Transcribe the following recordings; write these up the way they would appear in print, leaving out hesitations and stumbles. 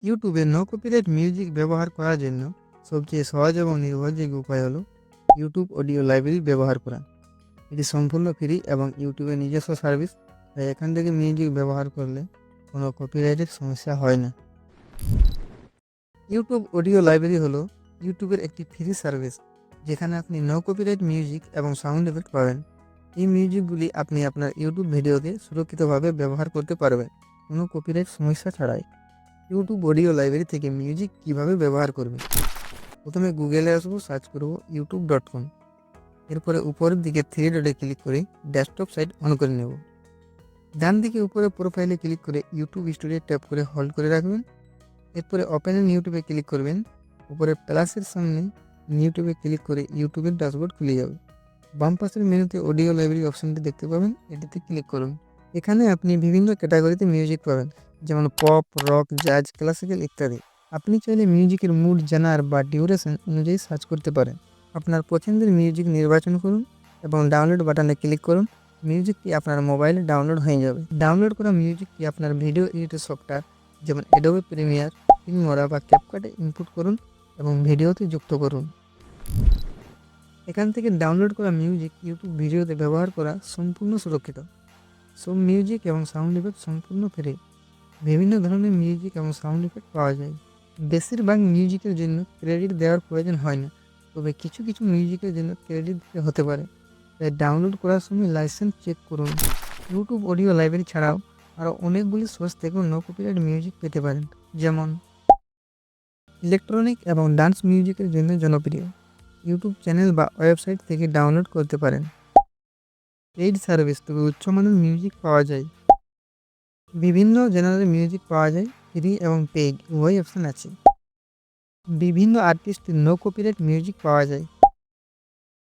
ইউটিউবে no copyright music ব্যবহার করার জন্য সবচেয়ে সহজ এবং নির্ভরযোগ্য উপায় হলো ইউটিউব অডিও লাইব্রেরি ব্যবহার করা। এটি সম্পূর্ণ ফ্রি এবং ইউটিউবের নিজস্ব সার্ভিস, তাই এখান থেকে মিউজিক ব্যবহার করলে কোনো কপিরাইটের সমস্যা হয় না। ইউটিউব অডিও লাইব্রেরি হলো ইউটিউবের একটি ফ্রি সার্ভিস, যেখানে আপনি নো কপিরাইট মিউজিক এবং সাউন্ড এফেক্ট পাবেন। এই মিউজিকগুলি আপনি আপনার ইউটিউব ভিডিওতে সুরক্ষিতভাবে ব্যবহার করতে পারবেন, কোনো কপিরাইট সমস্যা ছাড়াই। ইউটিউব অডিও লাইব্রেরি থেকে মিউজিক কিভাবে ব্যবহার করবে? প্রথমে গুগলে আসবো, সার্চ করব youtube.com। এরপরে উপরের দিকে থ্রি ডটে ক্লিক করে ডেস্কটপ সাইট অন করে নেব। ডান দিকে উপরে প্রোফাইলে ক্লিক করে ইউটিউব স্টুডিও ট্যাপ করে হোল্ড করে রাখবেন। এরপরে ওপেন ইন ইউটিউবে ক্লিক করবেন। উপরে প্লাসের সামনে ইউটিউবে ক্লিক করে ইউটিউবের ড্যাশবোর্ড খুলে যাবে। বাম পাশের মেনুতে অডিও লাইব্রেরি অপশনটি দেখতে পাবেন, এটিতে ক্লিক করুন। এখানে আপনি বিভিন্ন ক্যাটাগরিতে মিউজিক পাবেন, যেমন পপ, রক, জাজ, ক্লাসিক্যাল ইত্যাদি। আপনি চাইলে মিউজিকের মুড, জেনার বা ডিউরেশন অনুযায়ী সার্চ করতে পারেন। আপনার পছন্দের মিউজিক নির্বাচন করুন এবং ডাউনলোড বাটনে ক্লিক করুন। মিউজিকটি আপনার মোবাইলে ডাউনলোড হয়ে যাবে। ডাউনলোড করা মিউজিকটি আপনার ভিডিও এডিটর সফটওয়্যার যেমন অ্যাডোবে প্রিমিয়ার, ফিল্মোরা বা ক্যাপকাটে ইনপুট করুন এবং ভিডিওতে যুক্ত করুন। এখান থেকে ডাউনলোড করা মিউজিক ইউটিউব ভিডিওতে ব্যবহার করা সম্পূর্ণ সুরক্ষিত। সব মিউজিক এবং সাউন্ড ইফেক্ট সম্পূর্ণ ফ্রি। বিভিন্ন ধরনের মিউজিক এবং সাউন্ড ইফেক্ট পাওয়া যায়। বেশিরভাগ মিউজিকের জন্য ক্রেডিট দেওয়ার প্রয়োজন হয় না, তবে কিছু কিছু মিউজিকের জন্য ক্রেডিট দিতে হতে পারে, তাই ডাউনলোড করার সময় লাইসেন্স চেক করুন। ইউটিউব অডিও লাইব্রেরি ছাড়াও আরও অনেকগুলি সোর্স থেকেও নো কপিরাইট মিউজিক পেতে পারেন, যেমন ইলেকট্রনিক এবং ডান্স মিউজিকের জন্য জনপ্রিয় ইউটিউব চ্যানেল বা ওয়েবসাইট থেকে ডাউনলোড করতে পারেন। পেইড সার্ভিস, তবে উচ্চমানের মিউজিক পাওয়া যায়। বিভিন্ন জেনারেল মিউজিক পাওয়া যায়, ফ্রি এবং পেইড উভয় অপশন আছে। বিভিন্ন আর্টিস্টের নো কপিরাইট মিউজিক পাওয়া যায়,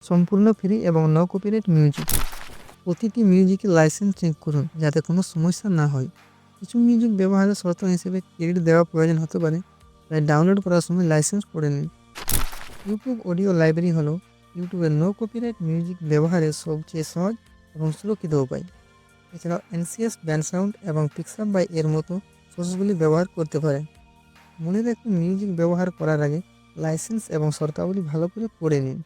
সম্পূর্ণ ফ্রি এবং নো কপিরাইট মিউজিক। প্রতিটি মিউজিকের লাইসেন্স চেক করুন যাতে কোনো সমস্যা না হয়। কিছু মিউজিক ব্যবহারের শর্ত হিসেবে ক্রেডিট দেওয়া প্রয়োজন হতে পারে, তাই ডাউনলোড করার সময় লাইসেন্স পড়ে নিন। ইউটিউব অডিও লাইব্রেরি হলো ইউটিউবের নো কপিরাইট মিউজিক ব্যবহারের সবচেয়ে সহজ এবং সুরক্ষিত উপায়। এছাড়াও এনসিএস, ব্যান্ড সাউন্ড এবং পিক্সার বাই এর মতো সোর্সগুলি ব্যবহার করতে পারেন। মনে রাখুন, মিউজিক ব্যবহার করার আগে লাইসেন্স এবং শর্তাবলী ভালো করে পড়ে নিন।